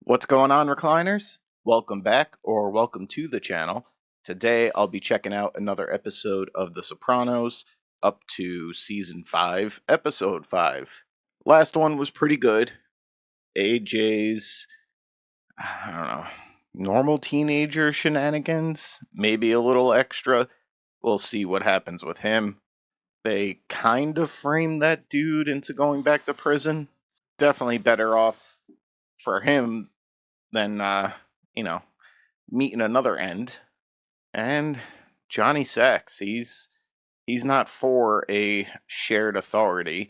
What's going on, recliners? Welcome back, or welcome to the channel. Today I'll be checking out another episode of The Sopranos, up to Season 5, Episode 5. Last one was pretty good. AJ's, I don't know, normal teenager shenanigans, maybe a little extra. We'll see what happens with him. They kind of framed that dude into going back to prison. Definitely better off for him than, meeting another end. And Johnny Sacks, he's not for a shared authority.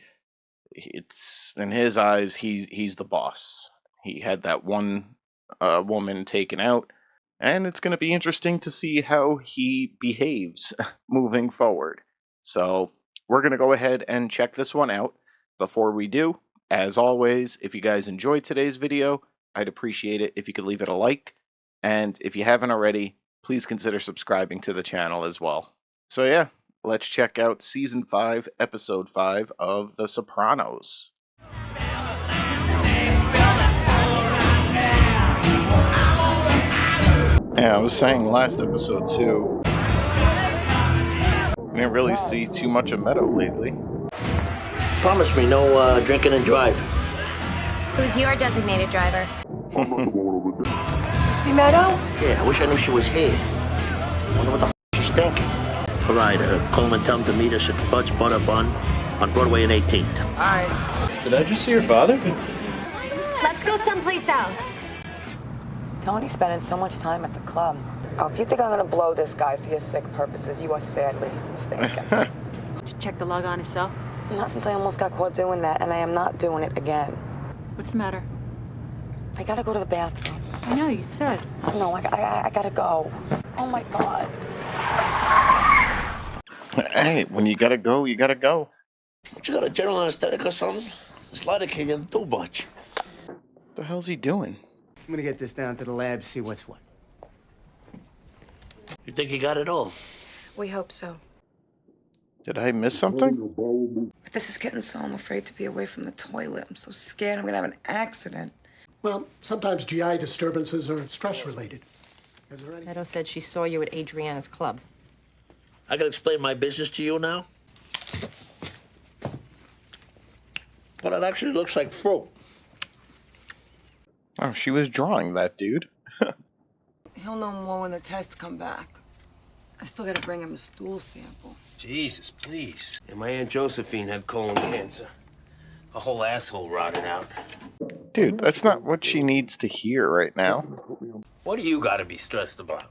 It's, in his eyes, he's the boss. He had that one woman taken out, and it's going to be interesting to see how he behaves moving forward. So we're going to go ahead and check this one out. Before we do, as always, if you guys enjoyed today's video, I'd appreciate it if you could leave it a like. And if you haven't already, please consider subscribing to the channel as well. So yeah, let's check out Season 5, Episode 5 of The Sopranos. Yeah, I was saying last episode too, I didn't really see too much of Meadow lately. Promise me no drinking and driving. Who's your designated driver? See Meadow? Yeah, I wish I knew she was here. Wonder what the she's thinking. All right, call him and tell him to meet us at Bud's Butter Bun on Broadway and 18th. All right. Did I just see your father? Let's go someplace else. Tony's spending so much time at the club. Oh, if you think I'm gonna blow this guy for your sick purposes, you are sadly mistaken. Did you check the log on yourself? Not since I almost got caught doing that, and I am not doing it again. What's the matter? I gotta go to the bathroom. I know, you said. No, I gotta go. Oh my God. Hey, when you gotta go, you gotta go. What, you got a general anesthetic or something? This lighter can't even do much. What the hell's he doing? I'm gonna get this down to the lab, see what's what. You think you got it all? We hope so. Did I miss something? But this is getting so I'm afraid to be away from the toilet. I'm so scared I'm gonna have an accident. Well, sometimes GI disturbances are stress-related. Meadow said she saw you at Adriana's club. I gotta explain my business to you now? Well, it actually looks like fruit. Oh, she was drawing that dude. He'll know more when the tests come back. I still gotta bring him a stool sample. Jesus, please. And my Aunt Josephine had colon cancer. A whole asshole rotted out. Dude, that's not what she needs to hear right now. What do you gotta be stressed about?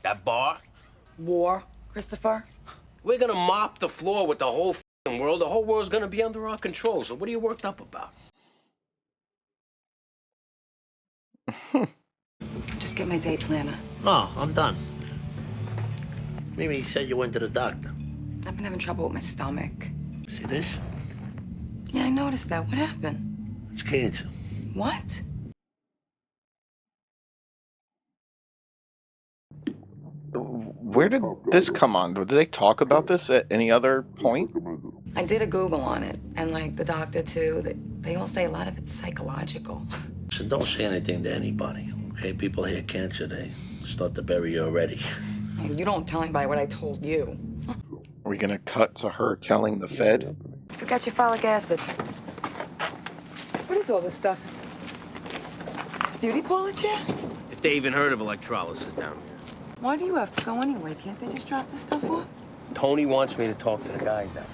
That bar? War, Christopher? We're gonna mop the floor with the whole f***ing world. The whole world's gonna be under our control. So what are you worked up about? Just get my day planner. No, I'm done. Mimi said you went to the doctor. I've been having trouble with my stomach. See this? Yeah, I noticed that. What happened? It's cancer. What? Where did this come on? Did they talk about this at any other point? I did a Google on it, and like the doctor too. They all say a lot of it's psychological. So don't say anything to anybody. Okay, people hear cancer, they start to bury you already. You don't tell anybody what I told you. Are we gonna cut to her telling the Fed? Forgot your folic acid. What is all this stuff? Beauty parlor chair? If they even heard of electrolysis down here. Why do you have to go anyway? Can't they just drop this stuff off? Tony wants me to talk to the guys now.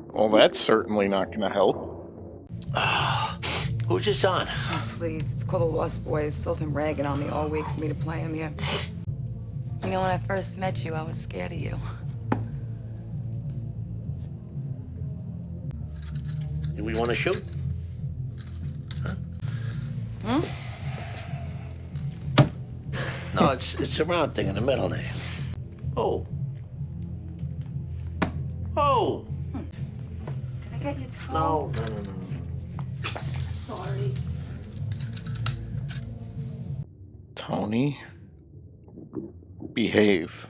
Well, that's certainly not gonna help. Who's this on? Oh, please. It's called The Lost Boys. Sil's been ragging on me all week for me to play him here. You know, when I first met you, I was scared of you. Do we want to shoot? Huh? No, it's a round thing in the middle there. Oh. Oh! Did I get your toe? No. Sorry. Tony, behave.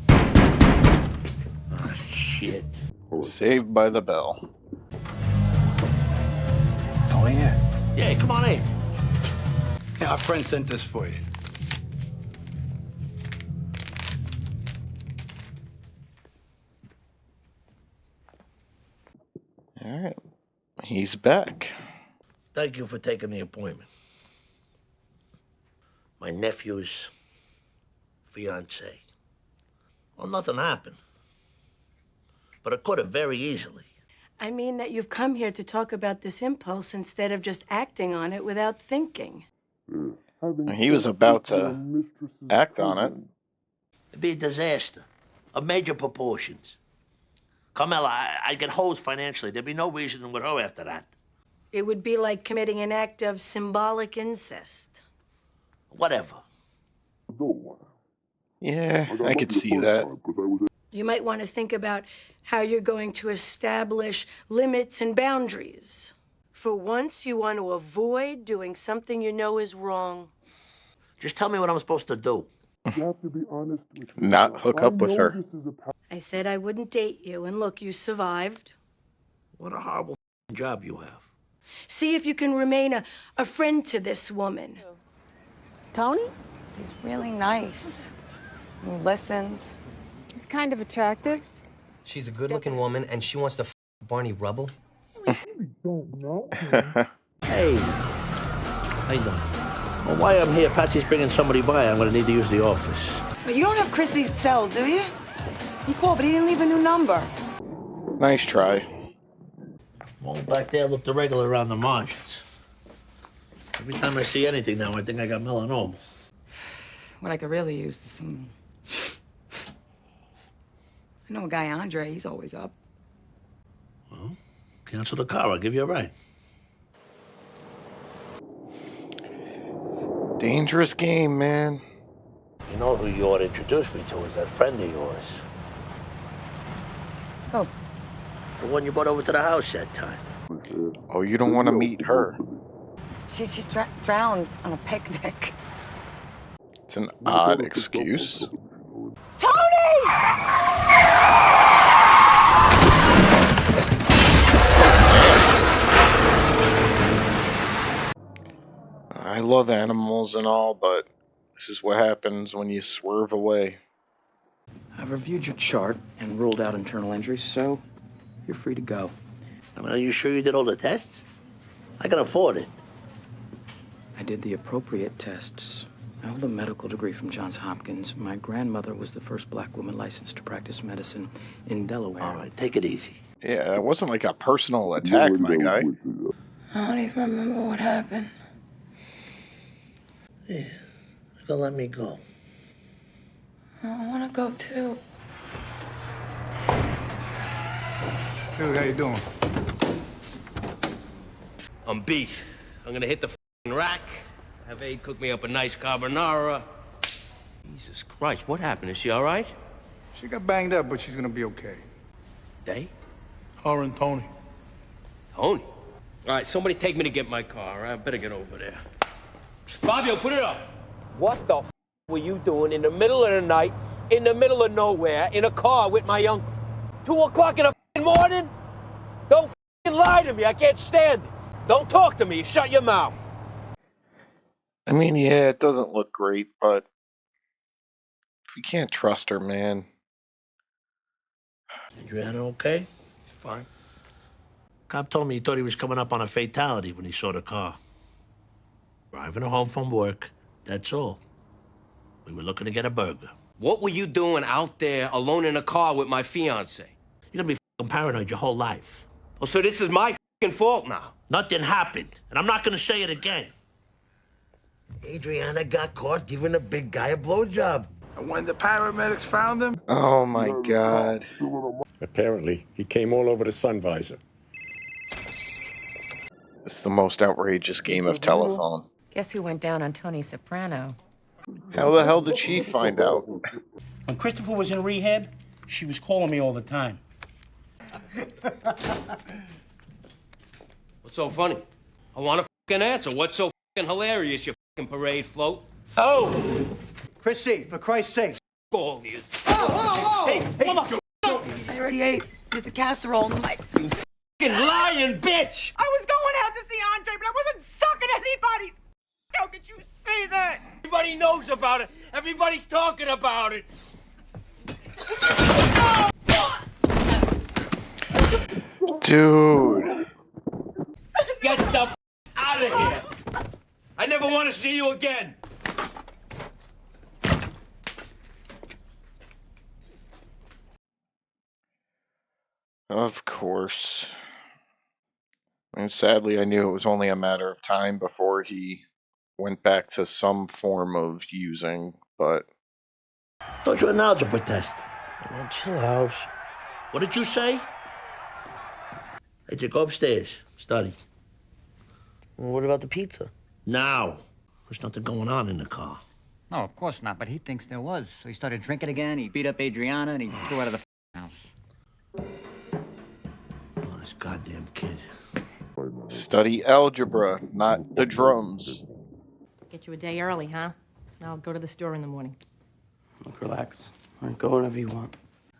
Oh, shit. Saved by the Bell. Oh, yeah. Yeah, come on in. Yeah, our friend sent this for you. All right. He's back. Thank you for taking the appointment. My nephew's fiancée. Well, nothing happened. But it could have very easily. I mean that you've come here to talk about this impulse instead of just acting on it without thinking. He was about to act on it. It'd be a disaster of major proportions. Carmela, I'd get hosed financially. There'd be no reason with her after that. It would be like committing an act of symbolic incest. Whatever. Yeah, I could see that. You might want to think about how you're going to establish limits and boundaries. For once, you want to avoid doing something you know is wrong. Just tell me what I'm supposed to do. Not hook up with her. I said I wouldn't date you, and look, you survived. What a horrible job you have. See if you can remain a friend to this woman. Tony? He's really nice. He listens. He's kind of attractive. She's a good-looking woman, and she wants to Barney Rubble. Hey. How you doing? Well, while I'm here, Patsy's bringing somebody by. I'm going to need to use the office. But you don't have Chrissy's cell, do you? He called, but he didn't leave a new number. Nice try. Well, back there looked irregular around the margins. Every time I see anything now, I think I got melanoma. What I could really use is some... I know a guy, Andre, he's always up. Well, cancel the car. I'll give you a ride. Dangerous game, man. You know who you ought to introduce me to is that friend of yours. Oh. The one you brought over to the house that time. Oh, you don't want to meet her. She drowned on a picnic. It's an odd excuse. Tony! I love animals and all, but this is what happens when you swerve away. I've reviewed your chart and ruled out internal injuries, so you're free to go. I mean, are you sure you did all the tests? I can afford it. I did the appropriate tests. I hold a medical degree from Johns Hopkins. My grandmother was the first black woman licensed to practice medicine in Delaware. All right, take it easy. Yeah, it wasn't like a personal attack, my guy. I don't even remember what happened. Yeah, they're gonna let me go. I want to go, too. Dude, how you doing? I'm beef. I'm gonna hit the rack. Have Aid cook me up a nice carbonara. Jesus Christ, what happened? Is she all right? She got banged up, but she's gonna be okay. They? Her and Tony. Tony? All right, somebody take me to get my car. I better get over there. Fabio, put it up. What the were you doing in the middle of the night, in the middle of nowhere, in a car with my uncle? 2 o'clock in the morning? Don't lie to me. I can't stand it. Don't talk to me. Shut your mouth. I mean, yeah, it doesn't look great, but you can't trust her, man. Adriana, okay? Fine. Cop told me he thought he was coming up on a fatality when he saw the car. Driving her home from work, that's all. We were looking to get a burger. What were you doing out there alone in a car with my fiance? You're gonna be paranoid your whole life. Oh, so this is my fault now? Nothing happened, and I'm not gonna say it again. Adriana got caught giving a big guy a blowjob. And when the paramedics found him... Oh my god. Apparently, he came all over the sun visor. It's the most outrageous game of telephone. Guess who went down on Tony Soprano? How the hell did she find out? When Christopher was in rehab, she was calling me all the time. What's so funny? I want a fucking answer. What's so fucking hilarious, you fucking parade float? Oh! Chrissy, for Christ's sake. All you. Hey, motherfucker! I already ate. There's a casserole in my... You fucking lying bitch! I was going out to see Andre, but I wasn't sucking anybody's... How could you say that? Everybody knows about it. Everybody's talking about it. Dude. Get the out of here. I never want to see you again. Of course. And sadly, I knew it was only a matter of time before he went back to some form of using, but... Thought you had an algebra test. Oh, chill out. What did you say? Hey, just go upstairs. Study. Well, what about the pizza? Now. There's nothing going on in the car. No, of course not, but he thinks there was. So he started drinking again, he beat up Adriana, and he threw her out of the house. Oh, this goddamn kid. Study algebra, not the drums. Get you a day early, huh? I'll go to the store in the morning. Look, relax. All right, go whatever you want.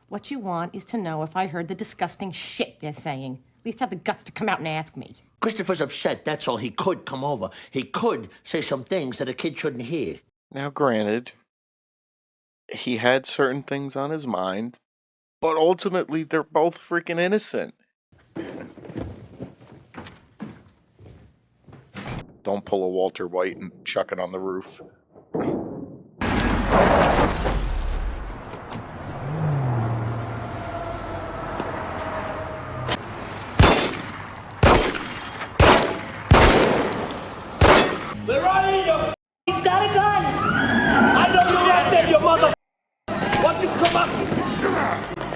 What you want is to know if I heard the disgusting shit they're saying. At least have the guts to come out and ask me. Christopher's upset, that's all. He could come over. He could say some things that a kid shouldn't hear. Now, granted, he had certain things on his mind, but ultimately, they're both freaking innocent. Don't pull a Walter White and chuck it on the roof. Where are you? He's got a gun! I know you're out there, you mother... Why don't you come up?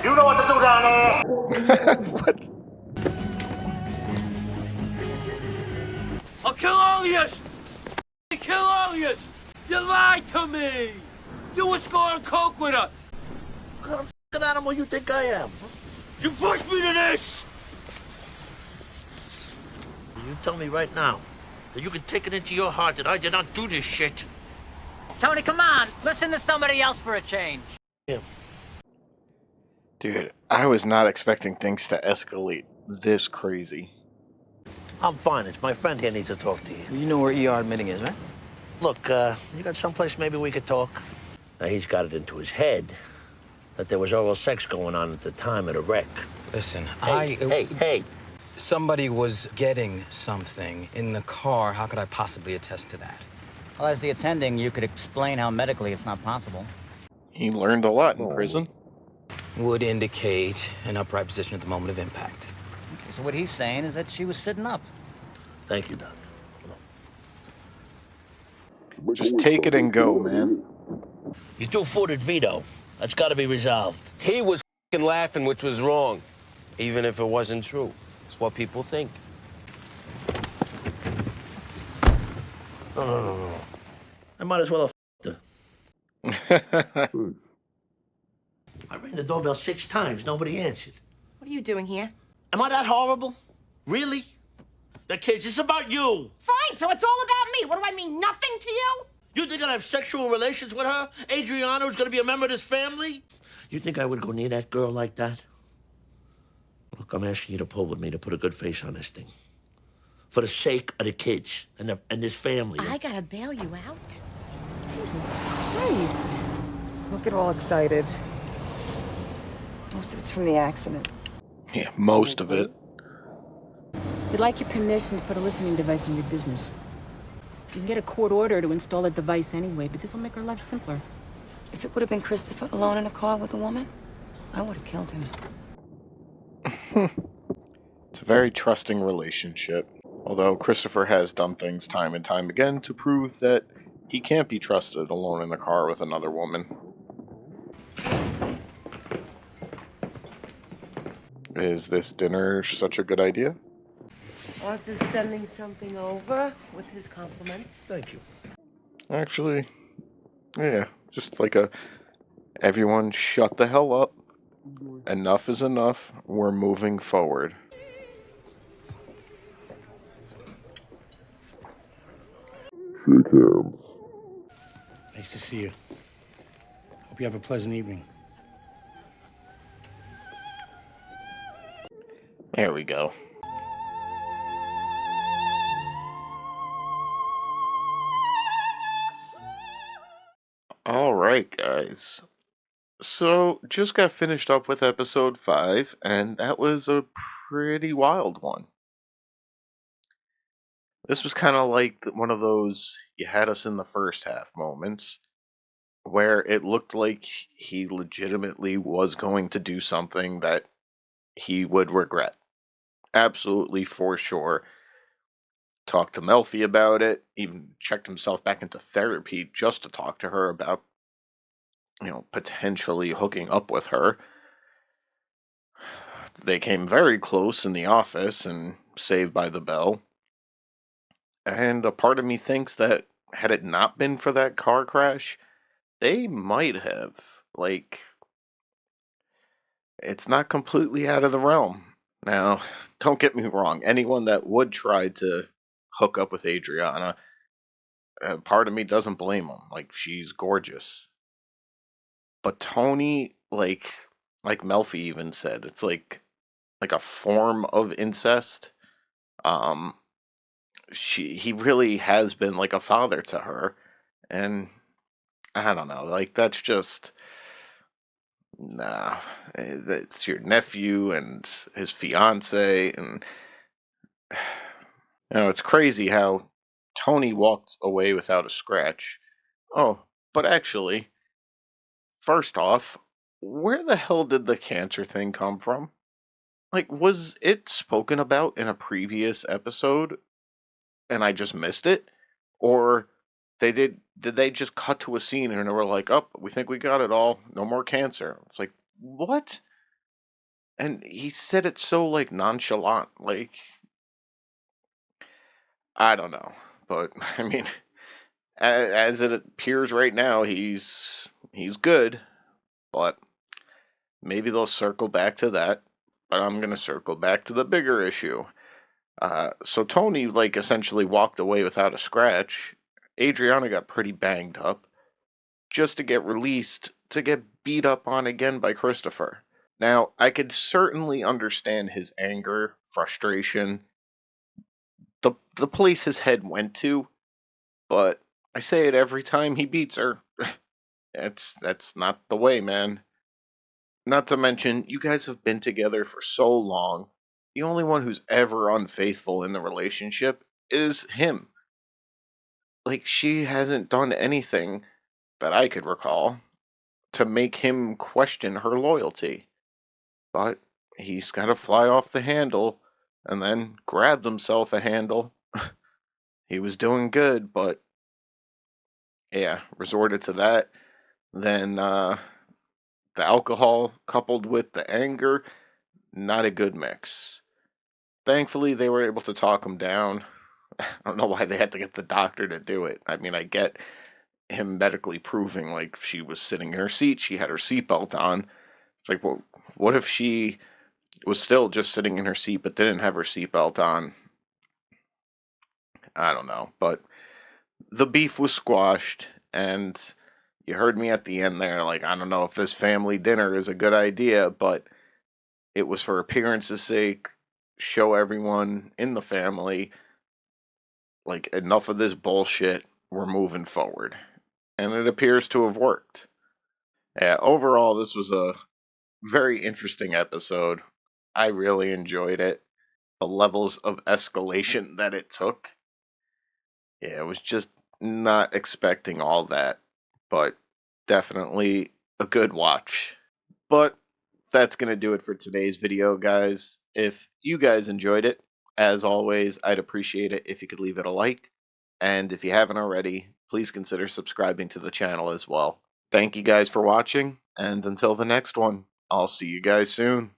You know what to do down there. What? I'll kill all of you! I'll kill all of you! You lied to me! You were scoring coke with her! What kind of f***ing animal you think I am? You pushed me to this! You tell me right now that you can take it into your heart that I did not do this shit. Tony, come on! Listen to somebody else for a change. Yeah. Dude, I was not expecting things to escalate this crazy. I'm fine. It's my friend here needs to talk to you. You know where ER admitting is, right? Look, you got someplace maybe we could talk? Now, he's got it into his head that there was oral sex going on at the time of the wreck. Listen, Hey. Somebody was getting something in the car. How could I possibly attest to that? Well, as the attending, you could explain how medically it's not possible. He learned a lot in prison. Would indicate an upright position at the moment of impact. Okay, so what he's saying is that she was sitting up. Thank you, Doc. Just take it and go, man. You two-footed Vito. That's got to be resolved. He was f***ing laughing, which was wrong. Even if it wasn't true. It's what people think. No. I might as well have her. I rang the doorbell 6 times. Nobody answered. What are you doing here? Am I that horrible? Really? The kids, it's about you. Fine, so it's all about me. What do I mean, nothing to you? You think I'd have sexual relations with her? Adriana, who's going to be a member of this family? You think I would go near that girl like that? Look, I'm asking you to pull with me to put a good face on this thing. For the sake of the kids and this family. I gotta bail you out? Jesus Christ. Don't get all excited. Most of it's from the accident. Yeah, most of it. We'd like your permission to put a listening device in your business. You can get a court order to install a device anyway, but this will make our life simpler. If it would have been Christopher alone in a car with a woman, I would have killed him. It's a very trusting relationship. Although Christopher has done things time and time again to prove that he can't be trusted alone in the car with another woman. Is this dinner such a good idea? Arthur's sending something over with his compliments. Thank you. Actually, yeah, just like a everyone shut the hell up. Enough is enough. We're moving forward. Shake hands. Nice to see you. Hope you have a pleasant evening. There we go. Alright, guys. So, just got finished up with episode 5, and that was a pretty wild one. This was kind of like one of those you had us in the first half moments, where it looked like he legitimately was going to do something that he would regret. Absolutely, for sure. Talked to Melfi about it, even checked himself back into therapy just to talk to her about, potentially hooking up with her. They came very close in the office and Saved by the Bell. And a part of me thinks that had it not been for that car crash, they might have. Like, it's not completely out of the realm. Now, don't get me wrong, anyone that would try to hook up with Adriana, part of me doesn't blame them. Like, she's gorgeous. But Tony, like Melfi even said, it's like a form of incest. Um, he really has been like a father to her, and I don't know, like that's just nah. It's your nephew and his fiance, and it's crazy how Tony walked away without a scratch. Oh, but actually, first off, where the hell did the cancer thing come from? Like, was it spoken about in a previous episode and I just missed it? Or did they just cut to a scene and they were like, "Oh, we think we got it all. No more cancer." It's like, "What?" And he said it so like nonchalant, like I don't know. But I mean, as it appears right now, he's good, but maybe they'll circle back to that. But I'm going to circle back to the bigger issue. So Tony, like, essentially walked away without a scratch. Adriana got pretty banged up just to get released to get beat up on again by Christopher. Now, I could certainly understand his anger, frustration, the place his head went to, but I say it every time he beats her. That's not the way, man. Not to mention, you guys have been together for so long. The only one who's ever unfaithful in the relationship is him. Like, she hasn't done anything that I could recall to make him question her loyalty. But he's got to fly off the handle and then grabbed himself a handle. He was doing good, but yeah, resorted to that. Then the alcohol coupled with the anger, not a good mix. Thankfully, they were able to talk him down. I don't know why they had to get the doctor to do it. I mean, I get him medically proving like she was sitting in her seat, she had her seatbelt on. It's like, well, what if she was still just sitting in her seat but didn't have her seatbelt on? I don't know, but the beef was squashed, and you heard me at the end there, like, I don't know if this family dinner is a good idea, but it was for appearance's sake, show everyone in the family, like, enough of this bullshit, we're moving forward. And it appears to have worked. Yeah, overall, this was a very interesting episode. I really enjoyed it. The levels of escalation that it took. Yeah, it was just not expecting all that, but definitely a good watch. But that's going to do it for today's video, guys. If you guys enjoyed it, as always, I'd appreciate it if you could leave it a like. And if you haven't already, please consider subscribing to the channel as well. Thank you guys for watching, and until the next one, I'll see you guys soon.